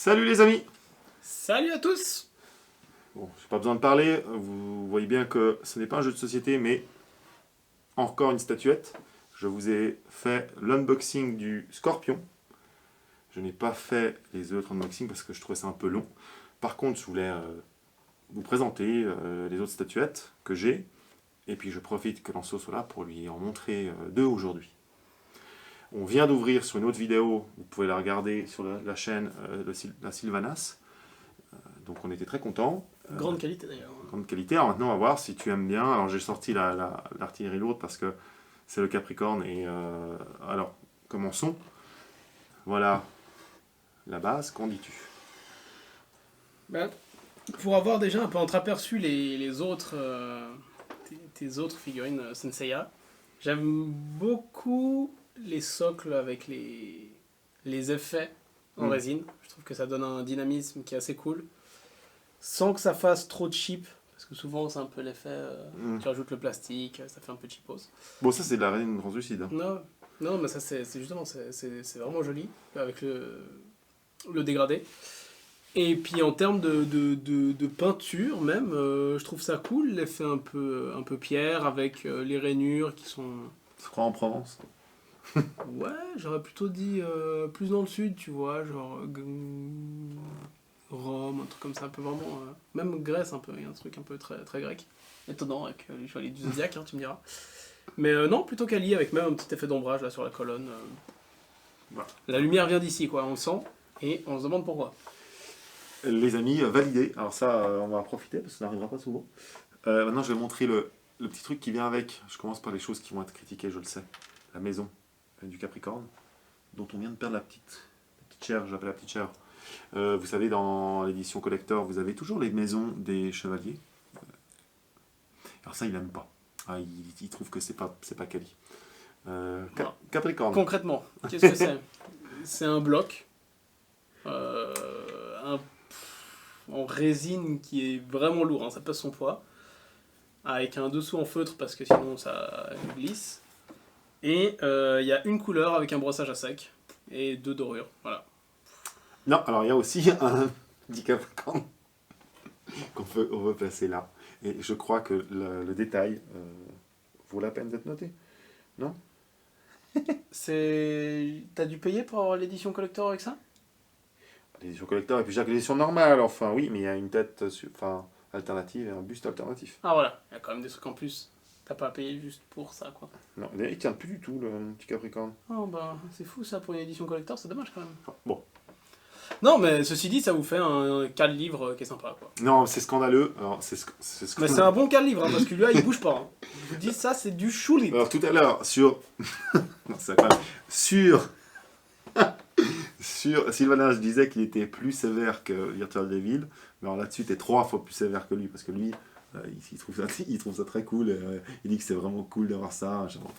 Salut les amis! Salut à tous! Bon, j'ai pas besoin de parler, vous voyez bien que ce n'est pas un jeu de société, mais encore une statuette. Je vous ai fait l'unboxing du Scorpion. Je n'ai pas fait les autres unboxings parce que je trouvais ça un peu long. Par contre, je voulais vous présenter les autres statuettes que j'ai. Et puis je profite que Lanceau soit là pour lui en montrer deux aujourd'hui. On vient d'ouvrir sur une autre vidéo, vous pouvez la regarder sur la chaîne la Sylvanas. Donc on était très contents. Grande qualité d'ailleurs. Grande qualité. Alors maintenant on va voir si tu aimes bien. Alors j'ai sorti l'artillerie lourde parce que c'est le Capricorne. Et alors commençons. Voilà la base, qu'en dis-tu? Ben, pour avoir déjà un peu entreaperçu les autres, tes autres figurines Senseiya, j'aime beaucoup les socles avec les effets en résine. Je trouve que ça donne un dynamisme qui est assez cool. Sans que ça fasse trop cheap, parce que souvent c'est un peu l'effet, tu rajoutes le plastique, ça fait un peu cheapos. Bon, ça c'est de la résine translucide. Hein. Non, mais ça c'est justement, c'est vraiment joli, avec le dégradé. Et puis en termes de peinture même, je trouve ça cool, l'effet un peu pierre, avec les rainures qui sont... Je crois en Provence. Ouais, j'aurais plutôt dit plus dans le sud, tu vois, genre Rome, un truc comme ça, un peu vraiment... même Grèce un peu, il y a un truc un peu très, très grec. Étonnant avec les chevaliers du Zodiac, hein, tu me diras. Mais non, plutôt quali, avec même un petit effet d'ombrage là sur la colonne. Voilà. La lumière vient d'ici, quoi, on le sent, et on se demande pourquoi. Les amis, validé. Alors ça, on va en profiter parce que ça n'arrivera pas souvent. Maintenant, je vais montrer le petit truc qui vient avec. Je commence par les choses qui vont être critiquées, je le sais. La maison du Capricorne, dont on vient de perdre la petite chair, j'appelle la petite chair. Vous savez, dans l'édition collector, vous avez toujours les maisons des chevaliers. Alors ça, il n'aime pas. Ah, il trouve que c'est pas quali. Capricorne. Concrètement, qu'est-ce que c'est? C'est un bloc en résine qui est vraiment lourd, hein, ça pèse son poids, avec un dessous en feutre parce que sinon ça glisse. Et il y a une couleur avec un brossage à sec et 2 dorures. Voilà. Non, alors il y a aussi un petit Capricorne on veut placer là. Et je crois que le détail vaut la peine d'être noté. Non? T'as dû payer pour avoir l'édition collector avec ça? L'édition collector et puis chaque édition normale, enfin oui, mais il y a une tête alternative et un buste alternatif. Ah voilà, il y a quand même des trucs en plus. T'as pas payé juste pour ça, quoi. Non, il tient plus du tout le petit Capricorne. Oh bah, c'est fou ça pour une édition collector, c'est dommage quand même. Bon. Non, mais ceci dit, ça vous fait un livre qui est sympa, quoi. Non, c'est scandaleux. Alors, Mais c'est un bon livre, hein, parce que lui-là, il bouge pas. Hein. Je vous dis, ça, c'est du chou livre. Alors tout à l'heure, sur... non, c'est pas... Sur... sur Sylvanas, je disais qu'il était plus sévère que Virtual Devil. Mais alors là-dessus, t'es 3 fois plus sévère que lui, parce que lui... il trouve ça très cool, il dit que c'est vraiment cool d'avoir ça. Genre.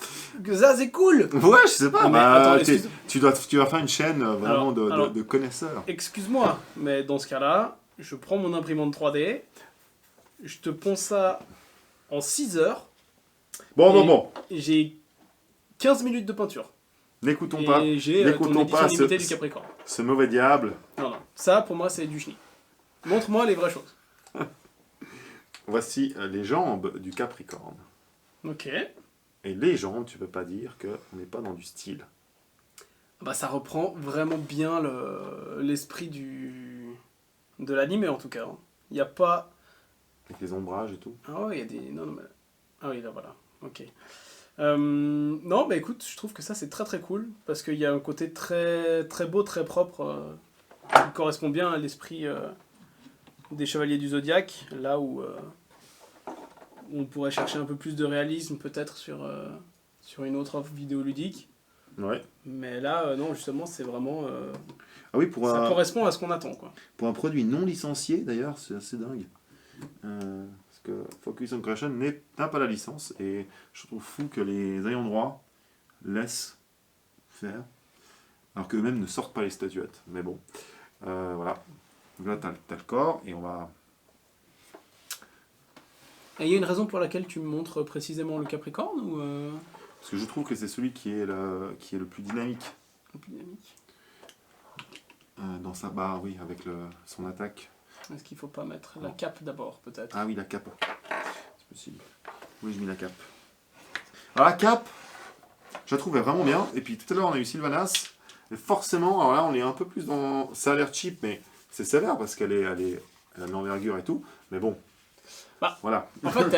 Que ça, c'est cool! Ouais, je sais pas, non, mais attends, tu vas faire une chaîne vraiment de connaisseurs. Excuse-moi, mais dans ce cas-là, je prends mon imprimante 3D, je te ponds ça en 6 heures. Bon. J'ai 15 minutes de peinture. N'écoutons pas du Capricorne. Ce mauvais diable. Non, ça pour moi c'est du chenille. Montre-moi les vraies choses. Voici les jambes du Capricorne. Ok. Et les jambes, tu peux pas dire qu'on n'est pas dans du style. Bah ça reprend vraiment bien l'esprit de l'anime en tout cas. Il n'y a pas... Avec les ombrages et tout. Ah ouais, il y a des... Non, mais... Ah oui, là voilà. Ok. Non, bah écoute, je trouve que ça c'est très très cool. Parce qu'il y a un côté très, très beau, très propre. Qui correspond bien à l'esprit des Chevaliers du Zodiac. Là où... on pourrait chercher un peu plus de réalisme peut-être sur une autre offre vidéoludique. Ouais. Mais là, non, justement, c'est vraiment... ah oui, ça correspond à ce qu'on attend, quoi. Pour un produit non licencié, d'ailleurs, c'est assez dingue. Parce que Focus on Creation n'a pas la licence, et je trouve fou que les ayants droit laissent faire, alors qu'eux-mêmes ne sortent pas les statuettes. Mais bon, voilà. Donc là, t'as le corps, et on va... Et il y a une raison pour laquelle tu me montres précisément le Capricorne ou Parce que je trouve que c'est celui qui est le plus dynamique. Le plus dynamique. dans sa barre, oui, avec son attaque. Est-ce qu'il faut pas mettre la cape d'abord, peut-être? Ah oui, la cape. C'est possible. Oui, je mets la cape. Alors la cape, je la trouvais vraiment bien. Et puis tout à l'heure, on a eu Sylvanas. Et forcément, alors là, on est un peu plus dans... Ça a l'air cheap, mais c'est sévère parce qu'elle a de l'envergure et tout. Mais bon, voilà. En fait,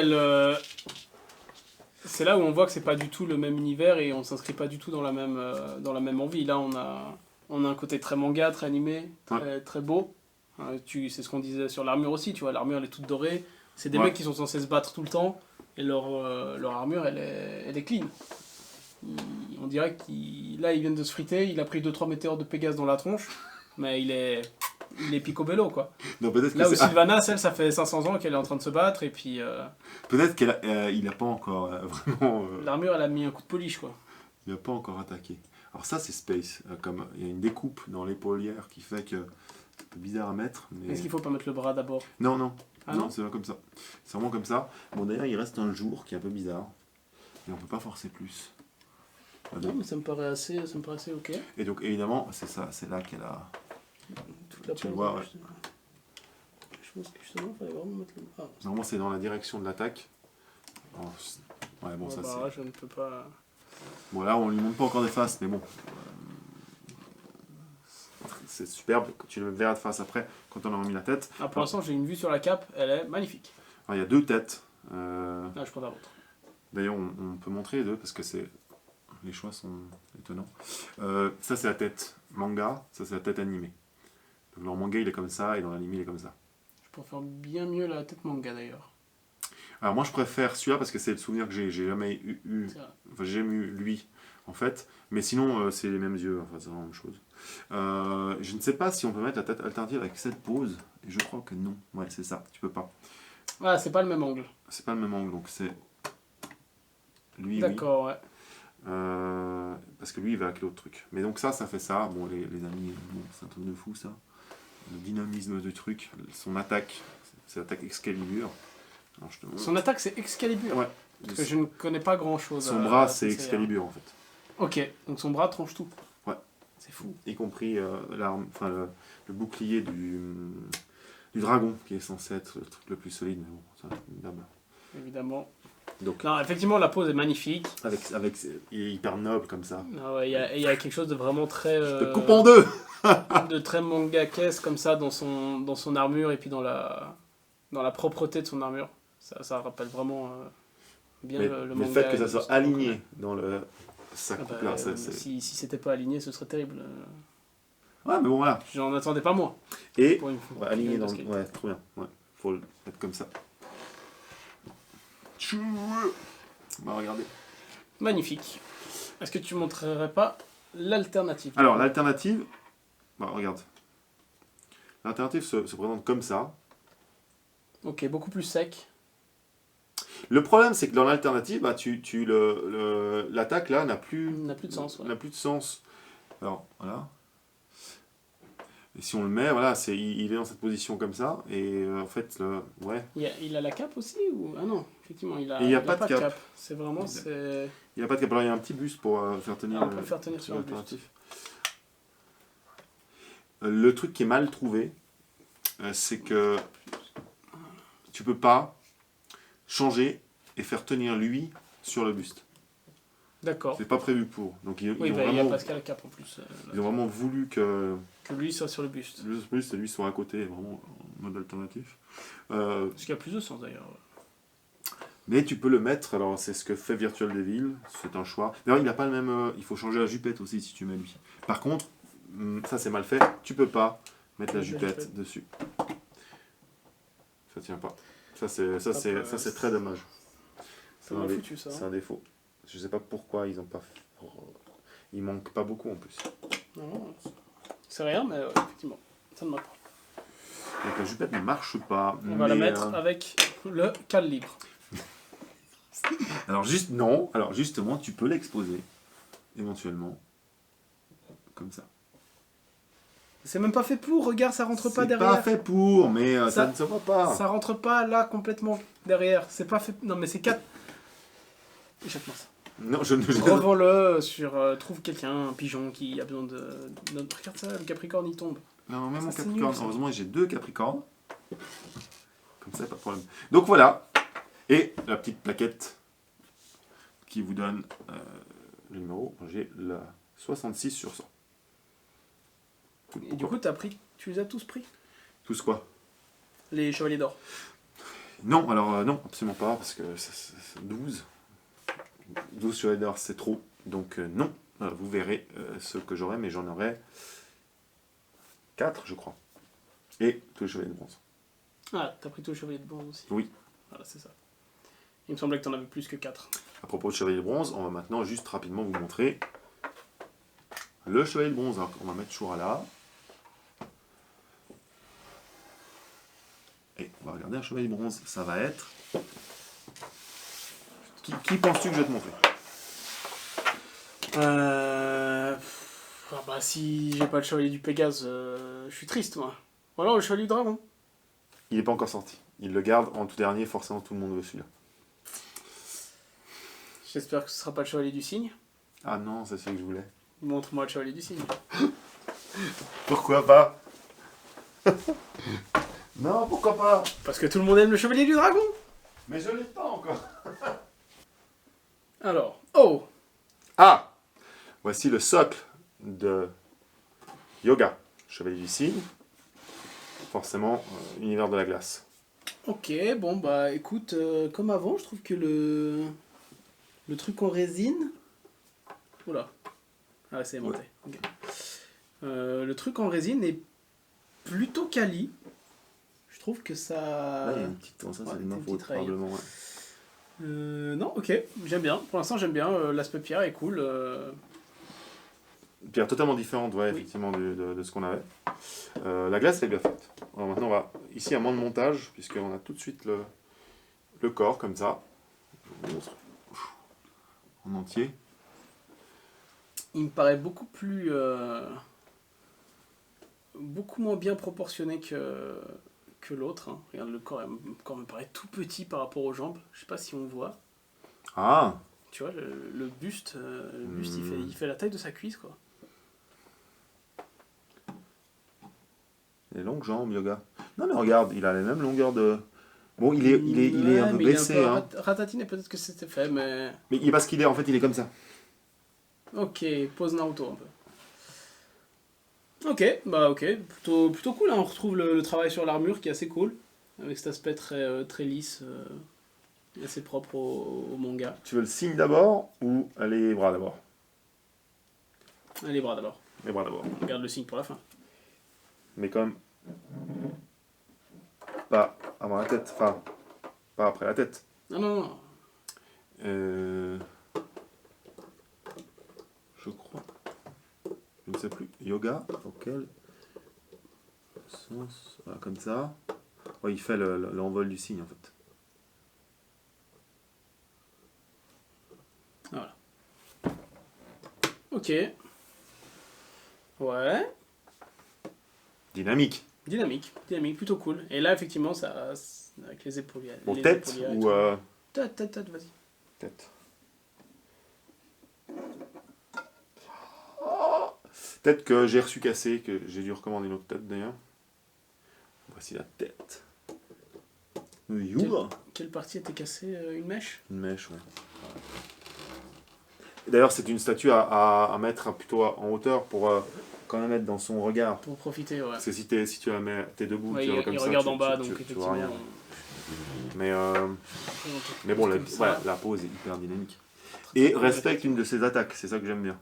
c'est là où on voit que c'est pas du tout le même univers et on s'inscrit pas du tout dans la même envie. Là, on a un côté très manga, très animé, très beau. C'est ce qu'on disait sur l'armure aussi, tu vois, l'armure elle est toute dorée. C'est des mecs qui sont censés se battre tout le temps et leur armure elle est clean. On dirait qu'ils viennent de se friter, il a pris 2-3 météores de Pégase dans la tronche, mais il est picobello quoi. Non, peut-être Là que où Sylvanas, elle, ça fait 500 ans qu'elle est en train de se battre et puis... peut-être qu'il n'a pas encore vraiment... L'armure elle a mis un coup de polish quoi. Il n'a pas encore attaqué. Alors ça c'est Space, comme il y a une découpe dans l'épaullière qui fait que c'est un peu bizarre à mettre. Mais... Est-ce qu'il faut pas mettre le bras d'abord? Non. Ah non, c'est pas comme ça. C'est vraiment comme ça. Bon d'ailleurs il reste un jour qui est un peu bizarre. Et on peut pas forcer plus. Non mais ça me paraît assez ok. Et donc évidemment c'est ça, c'est là qu'elle a... Toute la Tu pose, vois, ouais. Je pense que justement il fallait vraiment mettre le bras. Normalement c'est dans la direction de l'attaque. Alors, ouais bon ça c'est... Je ne peux pas... Bon là on lui montre pas encore des faces mais bon. C'est superbe, tu le verras de face après quand on aura mis la tête. Ah, pour l'instant j'ai une vue sur la cape, elle est magnifique. Alors, il y a 2 têtes. Ah, je prends la vôtre. D'ailleurs on peut montrer les deux parce que les choix sont étonnants. Ça c'est la tête manga, ça c'est la tête animée. Donc dans le manga il est comme ça et dans l'anime il est comme ça. Je préfère bien mieux la tête manga d'ailleurs. Alors moi je préfère celui-là parce que c'est le souvenir que j'ai jamais eu. Enfin j'ai jamais eu lui en fait. Mais sinon c'est les mêmes yeux, enfin c'est la même chose. Je ne sais pas si on peut mettre la tête alternative avec cette pose. Et je crois que non. Ouais c'est ça, tu peux pas. Ah c'est pas le même angle. C'est pas le même angle donc c'est lui. D'accord oui. ouais. Parce que lui il va avec l'autre truc. Mais donc ça fait ça. Bon les amis, bon, c'est un truc de fou ça. Le dynamisme du truc, son attaque, c'est l'attaque Excalibur. Alors, je te montre. Son attaque c'est Excalibur. Ouais. Parce que je ne connais pas grand chose. Son bras c'est Excalibur en fait. Ok, donc son bras tranche tout. Ouais. C'est fou. Y compris l'arme, enfin le bouclier du dragon qui est censé être le truc le plus solide, mais bon, c'est une dame. Évidemment. Donc, non, effectivement, la pose est magnifique. il est hyper noble comme ça. Ah ouais, il y a quelque chose de vraiment très... Je te coupe en deux. de très manga-esque comme ça dans son armure et puis dans la propreté de son armure. Ça rappelle vraiment bien le manga. Le fait que ça soit aligné dans sa coupe là, si c'était pas aligné, ce serait terrible. Ouais, mais bon, voilà. J'en attendais pas moins. Et aligné dans le... Ouais, trop bien. Ouais, faut le mettre comme ça. On va regarder. Magnifique. Est-ce que tu montrerais pas l'alternative? Alors, l'alternative... Bah, regarde. L'alternative se présente comme ça. Ok, beaucoup plus sec. Le problème, c'est que dans l'alternative, bah, l'attaque là n'a plus de sens. Ouais. N'a plus de sens. Alors, voilà. Et si on le met, voilà, il est dans cette position comme ça. Et en fait, ouais. Il a la cape aussi ou... Ah non, effectivement, il a pas de cape. C'est vraiment... Il n'y a pas de cape. Alors, il y a un petit buste pour faire tenir... on peut le faire tenir sur l'alternative. Le truc qui est mal trouvé, c'est que tu peux pas changer et faire tenir lui sur le buste. D'accord. C'est pas prévu pour. Donc ils ont il vraiment, y a Pascal Cap en plus. ils ont vraiment voulu que lui soit sur le buste. Le buste et lui soit à côté, vraiment en mode alternatif. Ce qui a plus de sens d'ailleurs. Mais tu peux le mettre, alors c'est ce que fait Virtual Devil, c'est un choix. D'ailleurs il n'a pas le même, il faut changer la jupette aussi si tu mets lui. Par contre, ça c'est mal fait, tu peux pas mettre la jupette dessus. Ça tient pas. Ça c'est très dommage. C'est mal foutu ça. C'est un défaut. Je sais pas pourquoi ils ont pas. Il manque pas beaucoup en plus. Non, c'est rien, mais effectivement, ça ne marche pas. Donc la jupette ne marche pas. On va la mettre avec le calibre. Alors justement, tu peux l'exposer éventuellement comme ça. C'est même pas fait pour, regarde, ça rentre pas derrière. C'est pas fait pour, mais ça ne se voit pas. Ça rentre pas là complètement derrière. C'est pas fait. Non, mais c'est 4. Échappe-moi ça. Non, je ne... Revends-le sur... trouve quelqu'un, un pigeon qui a besoin de... Regarde ça, le Capricorne, il tombe. Non, même Ça, mon c'est Capricorne. nul, ça. Heureusement, j'ai 2 Capricornes. Comme ça, pas de problème. Donc voilà. Et la petite plaquette qui vous donne le numéro. J'ai la 66 sur 100. Et du coup, tu les as tous pris? Tous quoi? Les chevaliers d'or. Non, alors non, absolument pas, parce que 12. 12 chevaliers d'or, c'est trop. Donc non, vous verrez ce que j'aurai, mais j'en aurai 4, je crois. Et tous les chevaliers de bronze. Ah, t'as pris tous les chevaliers de bronze aussi. Oui. Voilà, c'est ça. Il me semblait que t'en avais plus que 4. À propos de chevalier de bronze, on va maintenant juste rapidement vous montrer le chevalier de bronze. Alors, on va mettre Shura là. Et on va regarder un chevalier de bronze. Ça va être... Qui penses-tu que je vais te montrer? Ah bah si j'ai pas le chevalier du Pégase, je suis triste moi. Ou alors le chevalier du dragon. Il n'est pas encore sorti. Il le garde en tout dernier, forcément tout le monde veut celui-là. J'espère que ce sera pas le chevalier du cygne. Ah non, c'est celui que je voulais. Montre-moi le chevalier du cygne. Pourquoi pas? Non, pourquoi pas? Parce que tout le monde aime le chevalier du dragon. Mais je l'ai pas encore. Alors, oh! Ah! Voici le socle de Yoga, chevalier du cygne. Forcément, univers de la glace. Ok, bon bah écoute, comme avant, je trouve que le truc en résine... Oula. Ah, c'est aimanté. Ok. Le truc en résine est plutôt quali. Je trouve que ça... Là, il y a une petite... Ça, ouais, c'est de ma une faute, petite raille. probablement. Ouais. Non, ok, j'aime bien. Pour l'instant, j'aime bien. L'aspect pierre est cool. Pierre totalement différente, ouais, Oui. effectivement, de ce qu'on avait. La glace est bien faite. Alors maintenant, on va... Ici, à moins de montage, puisqu'on a tout de suite le corps, comme ça. Je vous montre. En entier. Il me paraît beaucoup plus... beaucoup moins bien proportionné que l'autre. Hein. Regarde, le corps me paraît tout petit par rapport aux jambes. Je sais pas si on voit. Ah! Tu vois, le buste, il fait la taille de sa cuisse, quoi. Les longues jambes, Yoga. Non, mais regarde, il a la même longueur de... Bon, il est un peu mais baissé, il est un hein. peu ratatine, et peut-être que c'était fait, mais... Mais parce qu'il est, en fait, il est comme ça. Ok, pose Naruto un peu. Ok, bah ok, plutôt cool, hein. On retrouve le travail sur l'armure qui est assez cool, avec cet aspect très lisse, assez propre au manga. Tu veux le signe d'abord ou les bras d'abord? Les bras d'abord, Les bras d'abord. on garde le signe pour la fin. Mais quand même... Pas avant la tête, enfin... Pas après la tête. Non. Je crois. Je ne sais plus. Yoga, auquel sens... Voilà, comme ça. Ouais, il fait l'envol du signe en fait. Voilà. Ok. Ouais. Dynamique. Dynamique, plutôt cool. Et là, effectivement, ça, avec les épaules. Bon, les tête épaulières et ou... tout. Tête, vas-y. Tête. Tête que j'ai reçu cassée, que j'ai dû recommander une autre tête d'ailleurs. Voici la tête. Yoga. Quelle partie était cassée? Une mèche? Une mèche, ouais. D'ailleurs, c'est une statue à mettre plutôt en hauteur pour quand même mettre dans son regard. Pour profiter, ouais. Parce que si tu la mets, t'es debout, Ouais, tu vois comme il ça, regarde en bas, donc tu vois effectivement. rien. Mais bon, la pose est hyper dynamique. Et respecte une de ses attaques, c'est ça que j'aime bien.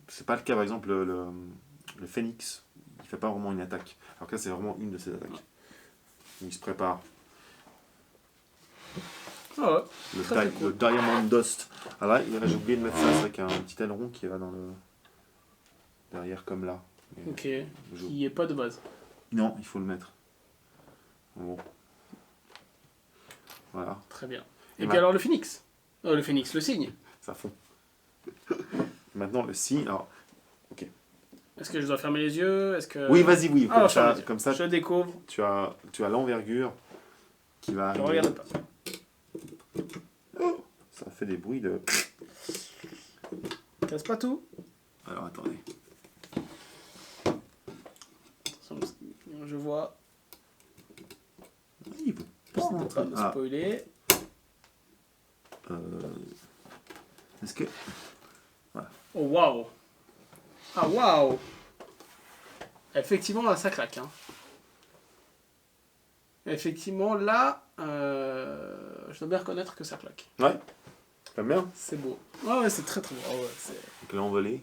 C'est pas le cas, par exemple, le phénix, il fait pas vraiment une attaque. Alors que là, c'est vraiment une de ses attaques. Il se prépare. Ah ouais. Le Diamond Dust. Ah là, j'ai oublié de mettre ça, c'est vrai qu'il y a un petit aileron qui va dans le... derrière comme là. Mais Ok, il n'y est pas de base. non, il faut le mettre. Bon. Voilà, Très bien. Et puis alors le phénix. Le cygne. ça fond. Maintenant le signe, alors... Ok. Est-ce que je dois fermer les yeux? Est-ce que... Oui, vas-y, oui. Alors, Comme ça, je découvre. tu as l'envergure qui va Je arriver. regarde pas. fait des bruits de... Casse pas tout. Alors, attendez. Attention, je vois. Il peut Pas pas de Ah, spoiler. est-ce que... Oh waouh. Ah waouh. Effectivement là ça claque. Hein. Effectivement là, je dois bien reconnaître que ça claque. Ouais. T'aimes bien? C'est beau. Ouais c'est très très beau. Ah ouais, c'est Donc l'envolée.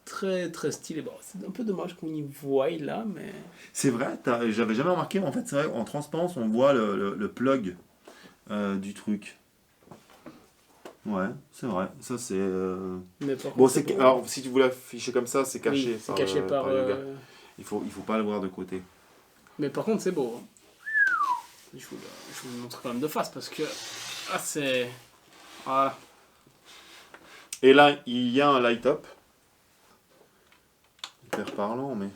très très stylé. Bon, c'est un peu dommage qu'on y voie là, mais... C'est vrai, j'avais jamais remarqué, mais en fait, c'est vrai, en transparence, on voit le plug du truc. Ouais, c'est vrai. Ça, c'est... mais par Bon, contre, c'est beau. alors, si tu voulais afficher comme ça, c'est caché, Oui, c'est caché par... Yoga. Il faut pas le voir de côté. Mais par contre c'est beau. Hein. Je vous le montre quand même de face parce que... Ah c'est... Voilà. Et là, il y a un light-up. Hyper parlant, mais...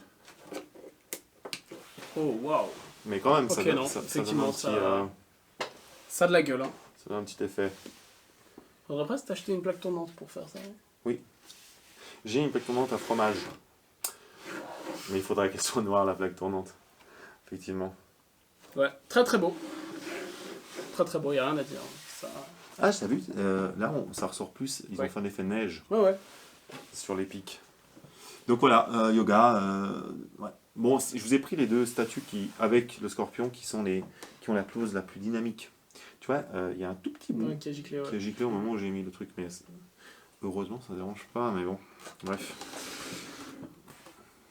Oh waouh. Mais quand même, Ok, ça donne, non, ça donne effectivement, un petit, Ça a de la gueule. Hein. ça donne un petit effet. Faudrait presque t'acheter une plaque tournante pour faire ça. J'ai une plaque tournante à fromage. Mais il faudrait qu'elle soit noire, la plaque tournante. Effectivement. Ouais, très très beau. Très très beau, y a rien à dire. Ça... Ah, t'as vu, là, ça ressort plus. Ils Ouais. ont fait un effet neige Ouais. sur les pics. Donc voilà, yoga. Ouais. Bon, je vous ai pris les deux statues avec le scorpion qui ont la pose la plus dynamique. Tu vois, il y a un tout petit bout Ouais, qui a giclé, qui a giclé au moment où j'ai mis le truc, mais heureusement ça ne dérange pas, mais bon, bref.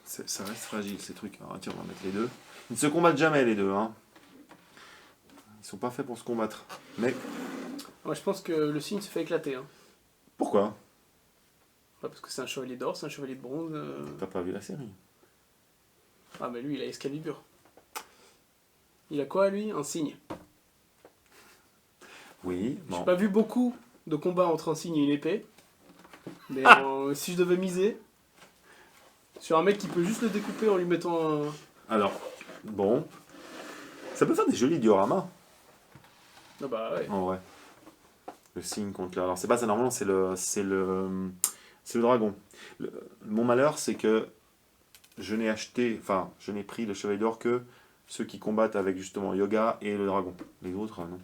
Ça reste fragile ces trucs. Alors tiens, on va mettre les deux. Ils ne se combattent jamais les deux, hein. Ils sont pas faits pour se combattre. Mais Ouais, je pense que le signe se fait éclater. Hein. pourquoi? Ouais, parce que c'est un chevalier d'or, c'est un chevalier de bronze. T'as pas vu la série? Ah, mais lui, il a Excalibur. Il a quoi, lui? Un signe. Oui, J'ai bon. pas vu beaucoup de combats entre un signe et une épée. Mais si je devais miser sur un mec qui peut juste le découper en lui mettant un... Alors, bon. Ça peut faire des jolis dioramas, Ah bah ouais. en vrai. Le signe contre le... Alors c'est pas ça, normalement c'est le dragon. Mon malheur c'est que je n'ai pris le chevalier d'or que ceux qui combattent avec justement yoga et le dragon. Les autres, non.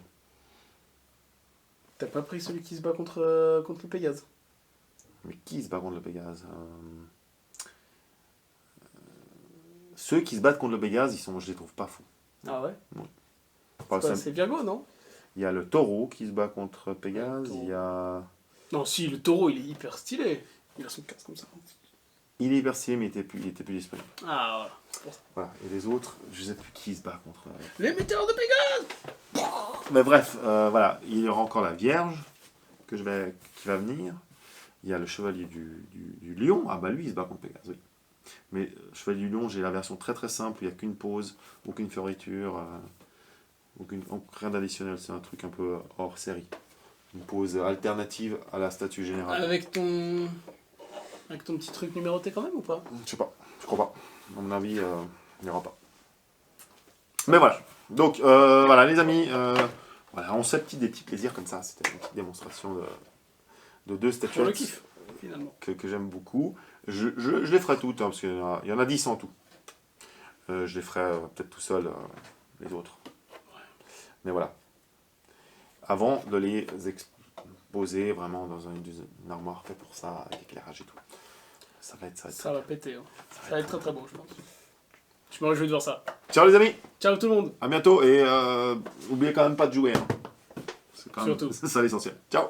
T'as pas pris celui qui se bat contre le Pégase? Mais qui se bat contre le Pégase? Ceux qui se battent contre le Pégase, je les trouve pas fous. Ah ouais? Enfin, C'est Virgo, non? il y a le taureau qui se bat contre Pégase, Le taureau. il y a... Non, si, le taureau, il est hyper stylé. Il a son casque comme ça. Il est hyper stylé, mais il était plus disponible. Ah, voilà. C'est pour ça. Voilà. Et les autres, je sais plus qui se bat contre... Les météores de Pégase! Mais bref, voilà, il y aura encore la Vierge qui va venir. Il y a le chevalier du lion. Ah bah lui, il se bat contre Pégase, oui. Mais chevalier du lion, j'ai la version très très simple. Il n'y a qu'une pause, aucune fioriture, rien d'additionnel. C'est un truc un peu hors série. Une pause alternative à la statue générale. Avec ton petit truc numéroté quand même ou pas? Je sais pas, je crois pas. À mon avis, il n'y aura pas. Mais voilà. Donc voilà les amis, voilà, on se fait des petits plaisirs comme ça. C'était une petite démonstration de deux Pour le statuettes kiff, finalement. que j'aime beaucoup. Je les ferai toutes, hein, parce qu'il y en a 10 en tout. Je les ferai peut-être tout seul, les autres. Mais voilà. Avant de les exposer vraiment dans une armoire faite pour ça, avec éclairage et tout. Ça va être péter. Hein. Ça va être très très beau, je pense. Je me réjouis de voir ça. Ciao les amis, Ciao tout le monde! à bientôt et n'oubliez quand même pas de jouer. Hein. C'est quand même Surtout. ça l'essentiel. Ciao.